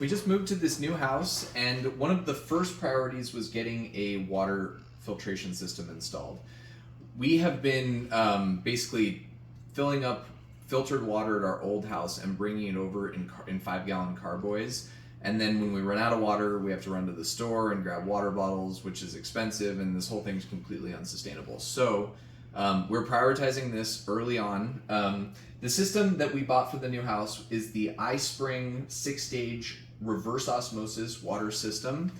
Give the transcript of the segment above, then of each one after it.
We just moved to this new house, and one of the first priorities was getting a water filtration system installed. We have been basically filling up filtered water at our old house and bringing it over in 5-gallon carboys. And then when we run out of water, we have to run to the store and grab water bottles, which is expensive, and this whole thing's completely unsustainable. So we're prioritizing this early on. The system that we bought for the new house is the iSpring 6-stage reverse osmosis water system.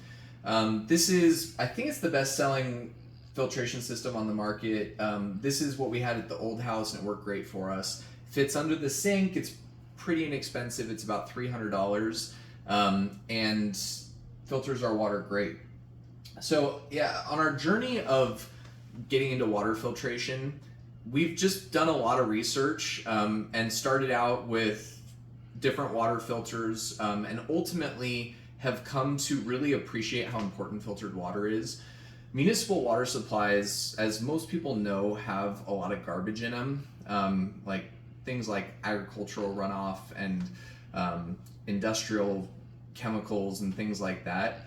This is, I think it's the best-selling filtration system on the market. This is what we had at the old house, and it worked great for us. Fits under the sink. It's pretty inexpensive. It's about $300, and filters our water great. So yeah, on our journey of getting into water filtration, we've just done a lot of research and started out with different water filters, and ultimately have come to really appreciate how important filtered water is. Municipal water supplies, as most people know, have a lot of garbage in them, like things like agricultural runoff and industrial chemicals and things like that.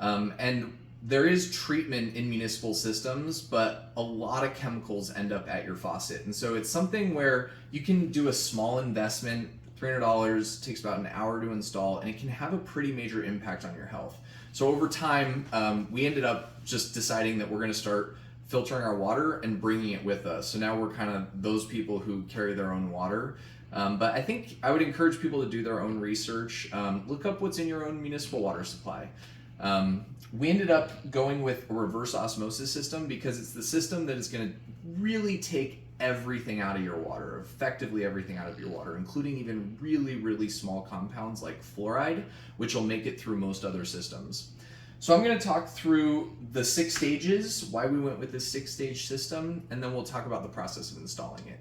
And there is treatment in municipal systems, but a lot of chemicals end up at your faucet. And so it's something where you can do a small investment, $300, takes about an hour to install, and it can have a pretty major impact on your health. So over time, we ended up just deciding that we're going to start filtering our water and bringing it with us. So now we're kind of those people who carry their own water. But I think I would encourage people to do their own research. Look up what's in your own municipal water supply. We ended up going with a reverse osmosis system because it's the system that is going to really take everything out of your water, effectively everything out of your water, including even really, really small compounds like fluoride, which will make it through most other systems. So I'm going to talk through the 6 stages, why we went with this 6-stage system, and then we'll talk about the process of installing it.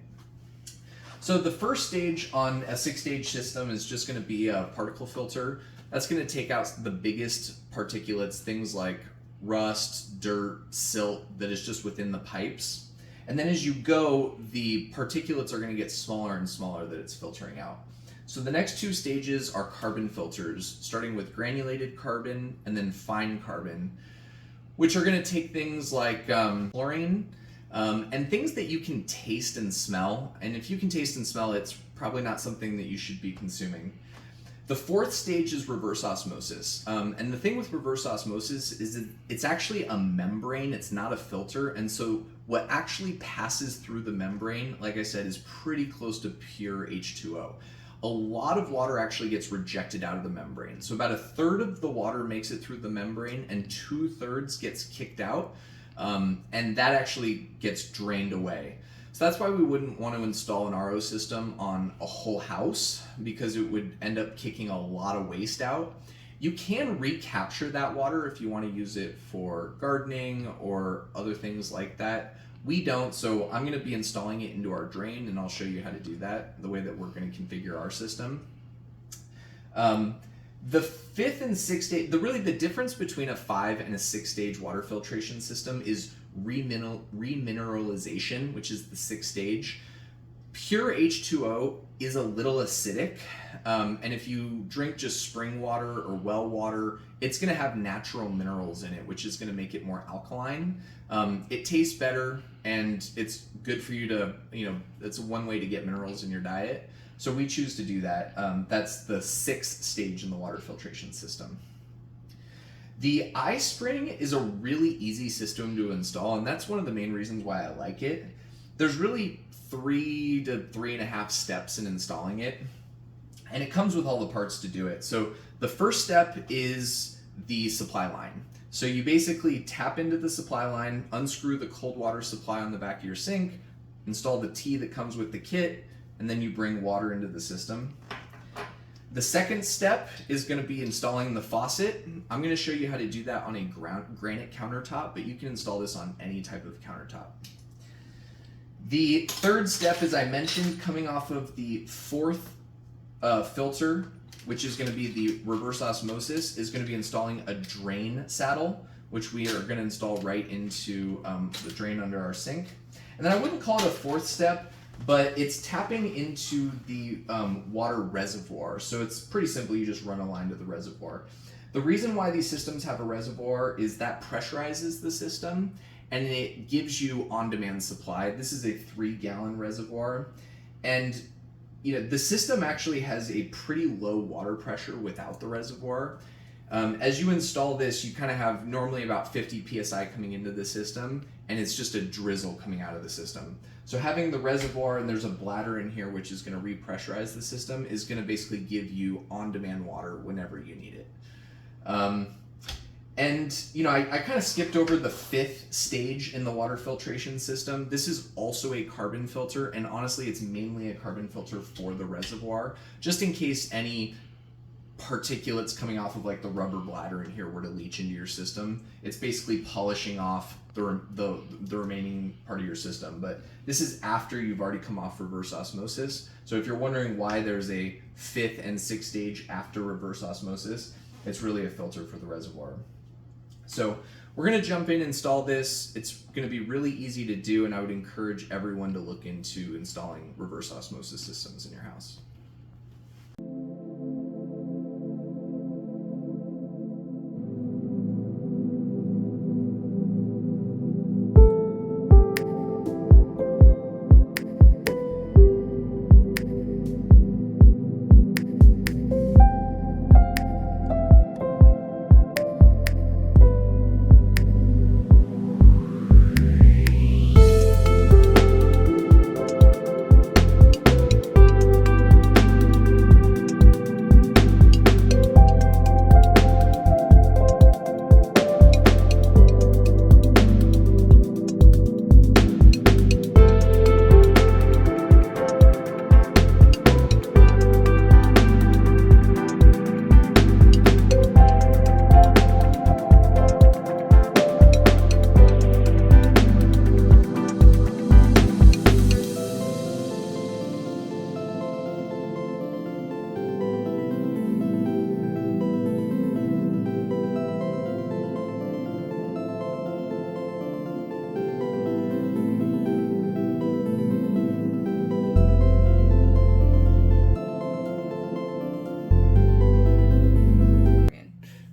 So the first stage on a 6-stage system is just going to be a particle filter. That's going to take out the biggest particulates, things like rust, dirt, silt that is just within the pipes. And then as you go, the particulates are going to get smaller and smaller that it's filtering out. So the next 2 stages are carbon filters, starting with granulated carbon and then fine carbon, which are going to take things like chlorine and things that you can taste and smell. And if you can taste and smell, it's probably not something that you should be consuming. The 4th stage is reverse osmosis. And the thing with reverse osmosis is that it's actually a membrane, it's not a filter. And so what actually passes through the membrane, like I said, is pretty close to pure H2O. A lot of water actually gets rejected out of the membrane. So about 1/3 of the water makes it through the membrane and 2/3 gets kicked out. And that actually gets drained away. So that's why we wouldn't want to install an RO system on a whole house, because it would end up kicking a lot of waste out. You can recapture that water if you want to use it for gardening or other things like that. We don't, so I'm going to be installing it into our drain, and I'll show you how to do that, the way that we're going to configure our system. The 5th and 6th stage, the difference between a 5 and a 6-stage water filtration system is remineralization, which is the 6th stage. Pure H2O is a little acidic, and if you drink just spring water or well water, it's going to have natural minerals in it, which is going to make it more alkaline. It tastes better, and it's good for you to, it's one way to get minerals in your diet. So we choose to do that. That's the 6th stage in the water filtration system. The iSpring is a really easy system to install, and that's one of the main reasons why I like it. There's really 3 to 3.5 steps in installing it, and it comes with all the parts to do it. So the first step is the supply line. So you basically tap into the supply line, unscrew the cold water supply on the back of your sink, install the T that comes with the kit, and then you bring water into the system. The second step is going to be installing the faucet. I'm going to show you how to do that on a granite countertop, but you can install this on any type of countertop. The third step, as I mentioned, coming off of the 4th filter, which is going to be the reverse osmosis, is going to be installing a drain saddle, which we are going to install right into the drain under our sink. And then I wouldn't call it a 4th step. but it's tapping into the water reservoir. So it's pretty simple. You just run a line to the reservoir. The reason why these systems have a reservoir is that pressurizes the system and it gives you on-demand supply. This is a 3-gallon reservoir, and the system actually has a pretty low water pressure without the reservoir. As you install this, you kind of have normally about 50 psi coming into the system, and it's just a drizzle coming out of the system. So having the reservoir, and there's a bladder in here which is going to repressurize the system, is going to basically give you on-demand water whenever you need it. I kind of skipped over the 5th stage in the water filtration system. This is also a carbon filter, and honestly, it's mainly a carbon filter for the reservoir, just in case any particulates coming off of like the rubber bladder in here were to leach into your system. It's basically polishing off the remaining part of your system. But this is after you've already come off reverse osmosis. So if you're wondering why there's a 5th and 6th stage after reverse osmosis, it's really a filter for the reservoir. So we're going to jump in and install this. It's going to be really easy to do, and I would encourage everyone to look into installing reverse osmosis systems in your house.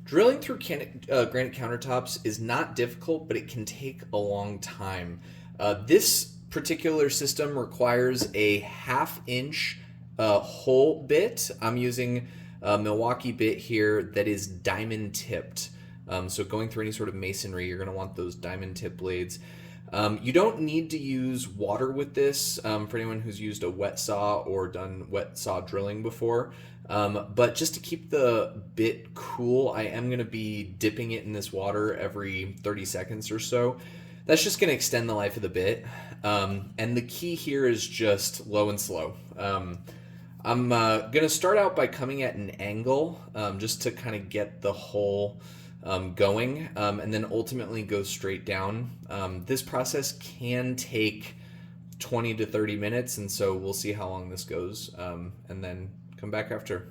Drilling through granite countertops is not difficult, but it can take a long time. This particular system requires a 1/2-inch hole bit. I'm using a Milwaukee bit here that is diamond tipped. So going through any sort of masonry, you're going to want those diamond tip blades. You don't need to use water with this for anyone who's used a wet saw or done wet saw drilling before. But just to keep the bit cool, I am going to be dipping it in this water every 30 seconds or so. That's just going to extend the life of the bit. And the key here is just low and slow. I'm going to start out by coming at an angle just to kind of get the hole going, and then ultimately go straight down. This process can take 20 to 30 minutes, and so we'll see how long this goes, and then come back after.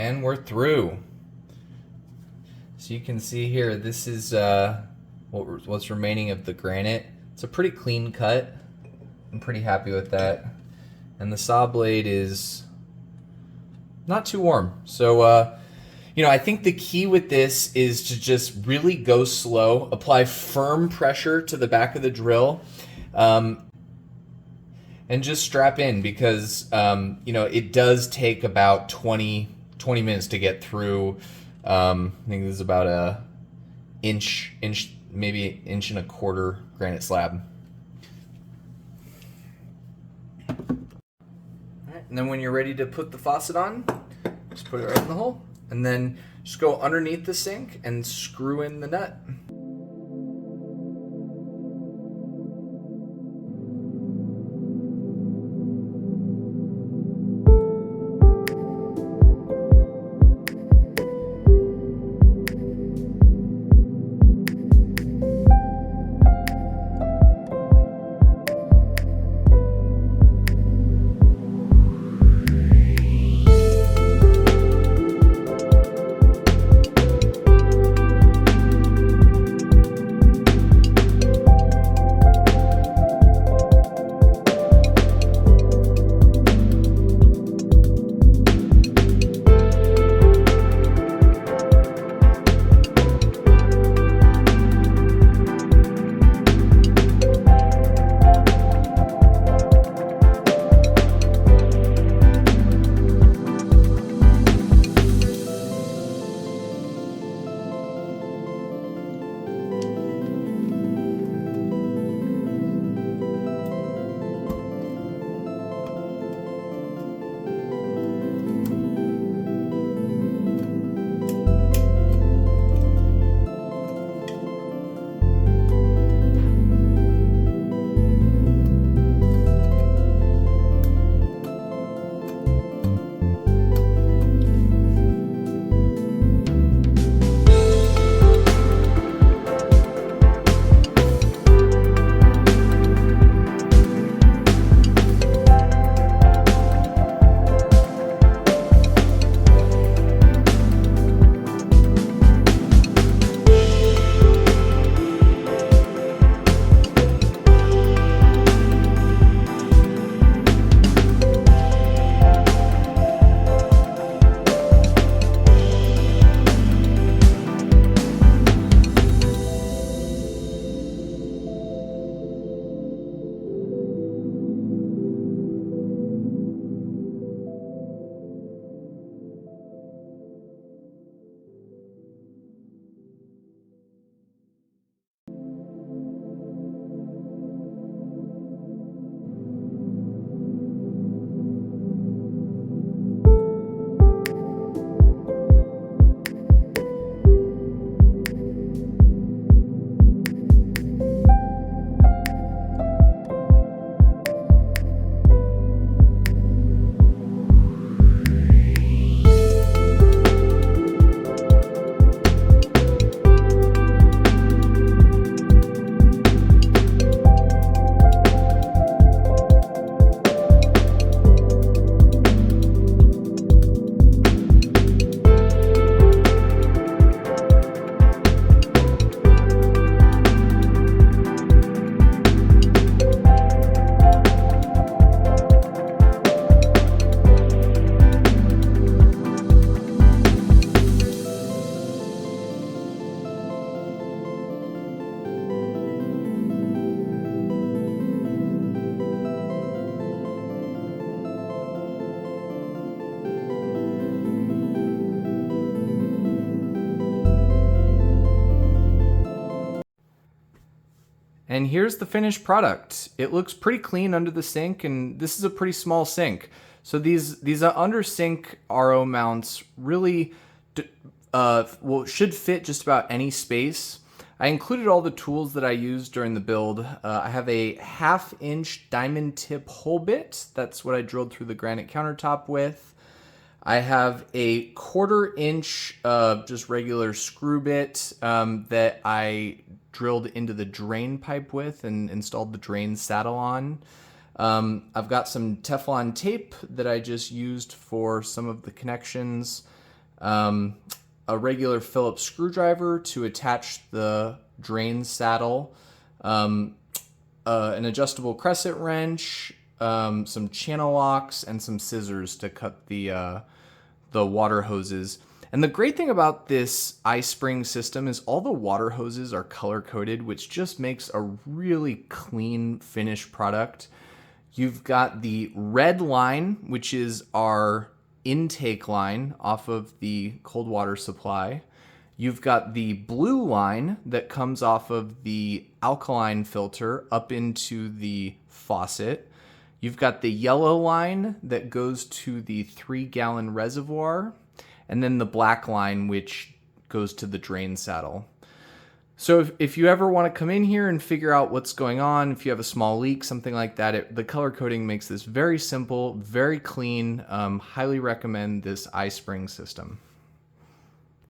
And we're through. So you can see here, this is what's remaining of the granite. It's a pretty clean cut. I'm pretty happy with that. And the saw blade is not too warm. So, you know, I think the key with this is to just really go slow, apply firm pressure to the back of the drill, and just strap in because, you know, it does take about 20 minutes to get through. I think this is about a inch, maybe an inch and a quarter granite slab. All right, and then when you're ready to put the faucet on, just put it right in the hole, and then just go underneath the sink and screw in the nut. And here's the finished product. It looks pretty clean under the sink, and this is a pretty small sink. So these under sink RO mounts really should fit just about any space. I included all the tools that I used during the build. I have a 1/2-inch diamond tip hole bit. That's what I drilled through the granite countertop with. I have a 1/4 inch just regular screw bit that I drilled into the drain pipe with and installed the drain saddle on. I've got some Teflon tape that I just used for some of the connections. a regular Phillips screwdriver to attach the drain saddle, an adjustable crescent wrench, some channel locks, and some scissors to cut the water hoses. And the great thing about this iSpring system is all the water hoses are color coded, which just makes a really clean finished product. You've got the red line, which is our intake line off of the cold water supply. You've got the blue line that comes off of the alkaline filter up into the faucet. You've got the yellow line that goes to the 3-gallon reservoir, and then the black line, which goes to the drain saddle. So if you ever want to come in here and figure out what's going on, if you have a small leak, something like that, the color coding makes this very simple, very clean. Highly recommend this iSpring system.